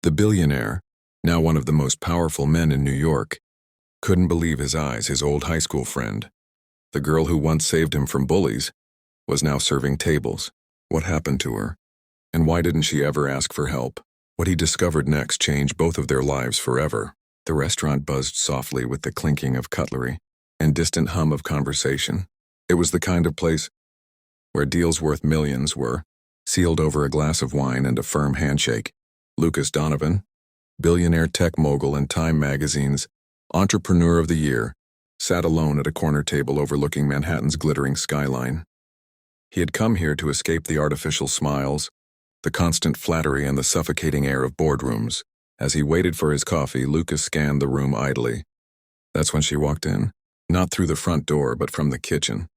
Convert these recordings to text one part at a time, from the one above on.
The billionaire, now one of the most powerful men in New York, couldn't believe his eyes. His old high school friend, the girl who once saved him from bullies, was now serving tables. What happened to her? And why didn't she ever ask for help? What he discovered next changed both of their lives forever. The restaurant buzzed softly with the clinking of cutlery and distant hum of conversation. It was the kind of place where deals worth millions were sealed over a glass of wine and a firm handshake. Lucas Donovan, billionaire tech mogul and Time magazine's Entrepreneur of the Year, sat alone at a corner table overlooking Manhattan's glittering skyline. He had come here to escape the artificial smiles, the constant flattery, and the suffocating air of boardrooms. As he waited for his coffee, Lucas scanned the room idly. That's when she walked in, not through the front door but from the kitchen,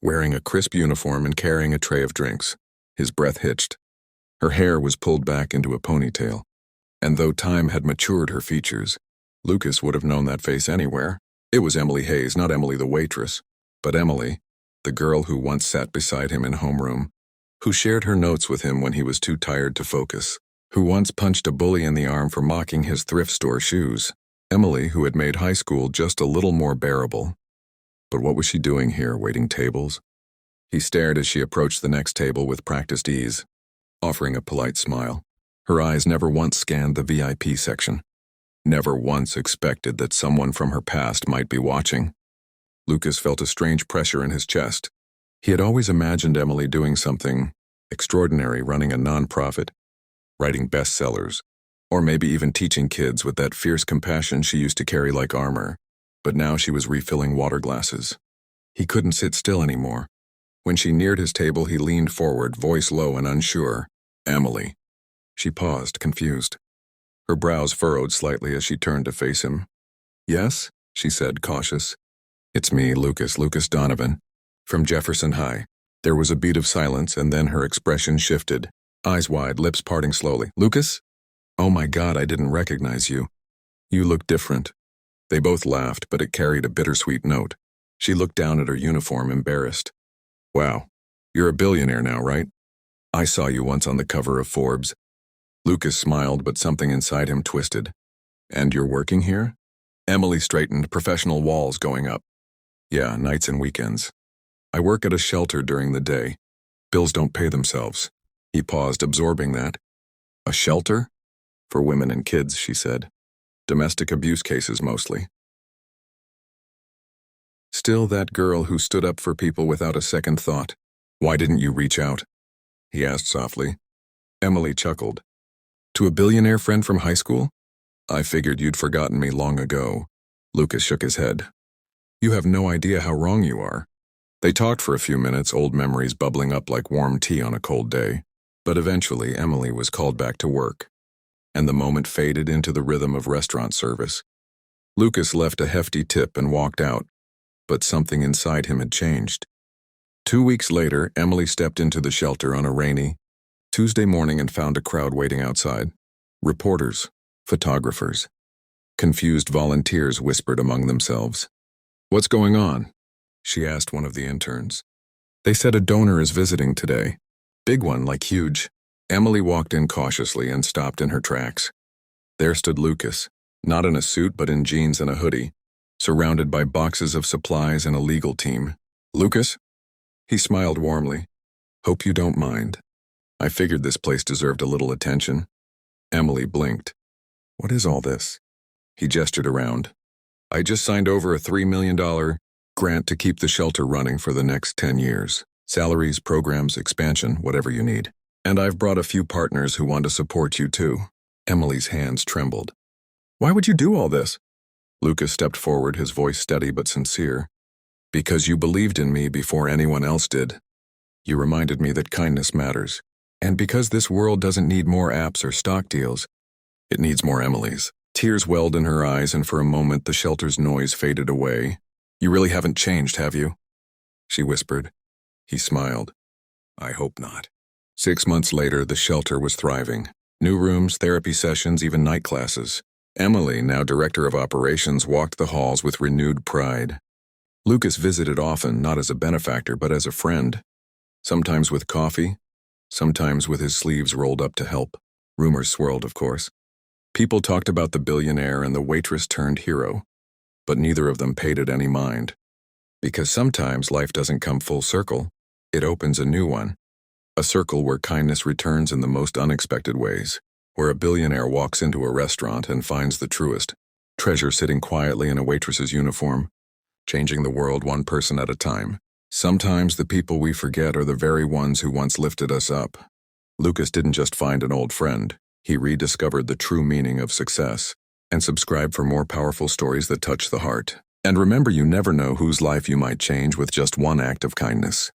wearing a crisp uniform and carrying a tray of drinks. His breath hitched. Her hair was pulled back into a ponytail, and though time had matured her features, Lucas would have known that face anywhere. It was Emily Hayes, not Emily the waitress, but Emily, the girl who once sat beside him in homeroom, who shared her notes with him when he was too tired to focus, who once punched a bully in the arm for mocking his thrift store shoes. Emily, who had made high school just a little more bearable. But what was she doing here, waiting tables? He stared as she approached the next table with practiced ease, offering a polite smile. Her eyes never once scanned the VIP section, never once expected that someone from her past might be watching. Lucas felt a strange pressure in his chest. He had always imagined Emily doing something extraordinary, running a nonprofit, writing bestsellers, or maybe even teaching kids with that fierce compassion she used to carry like armor. But now she was refilling water glasses. He couldn't sit still anymore. When she neared his table, he leaned forward, voice low and unsure. Emily. She paused, confused. Her brows furrowed slightly as she turned to face him. Yes, she said, cautious. It's me, Lucas Donovan, from Jefferson High. There was a beat of silence, and then her expression shifted, eyes wide, lips parting slowly. Lucas? Oh my God, I didn't recognize you. You look different. They both laughed, but it carried a bittersweet note. She looked down at her uniform, embarrassed. Wow, you're a billionaire now, right? I saw you once on the cover of Forbes. Lucas smiled, but something inside him twisted. And you're working here? Emily straightened, professional walls going up. Yeah, nights and weekends. I work at a shelter during the day. Bills don't pay themselves. He paused, absorbing that. A shelter? For women and kids, she said. Domestic abuse cases mostly. Still that girl who stood up for people without a second thought. Why didn't you reach out? He asked softly. Emily chuckled. To a billionaire friend from high school? I figured you'd forgotten me long ago. Lucas shook his head. You have no idea how wrong you are. They talked for a few minutes, old memories bubbling up like warm tea on a cold day. But eventually Emily was called back to work, and the moment faded into the rhythm of restaurant service. Lucas left a hefty tip and walked out, but something inside him had changed. 2 weeks later, Emily stepped into the shelter on a rainy Tuesday morning and found a crowd waiting outside. Reporters, photographers, confused volunteers whispered among themselves. What's going on? She asked one of the interns. They said a donor is visiting today. Big one, like huge. Emily walked in cautiously and stopped in her tracks. There stood Lucas, not in a suit but in jeans and a hoodie, surrounded by boxes of supplies and a legal team. Lucas? He smiled warmly. Hope you don't mind. I figured this place deserved a little attention. Emily blinked. What is all this? He gestured around. I just signed over a $3 million grant to keep the shelter running for the next 10 years. Salaries, programs, expansion, whatever you need. And I've brought a few partners who want to support you too. Emily's hands trembled. Why would you do all this? Lucas stepped forward, his voice steady but sincere. Because you believed in me before anyone else did. You reminded me that kindness matters. And because this world doesn't need more apps or stock deals, it needs more Emilys. Tears welled in her eyes, and for a moment the shelter's noise faded away. You really haven't changed, have you? She whispered. He smiled. I hope not. 6 months later, the shelter was thriving. New rooms, therapy sessions, even night classes. Emily, now director of operations, walked the halls with renewed pride. Lucas visited often, not as a benefactor, but as a friend. Sometimes with coffee, sometimes with his sleeves rolled up to help. Rumors swirled, of course. People talked about the billionaire and the waitress turned hero, but neither of them paid it any mind. Because sometimes life doesn't come full circle, it opens a new one. A circle where kindness returns in the most unexpected ways, where a billionaire walks into a restaurant and finds the truest treasure sitting quietly in a waitress's uniform, changing the world one person at a time. Sometimes the people we forget are the very ones who once lifted us up. Lucas didn't just find an old friend, he rediscovered the true meaning of success. And subscribe for more powerful stories that touch the heart. And remember, you never know whose life you might change with just one act of kindness.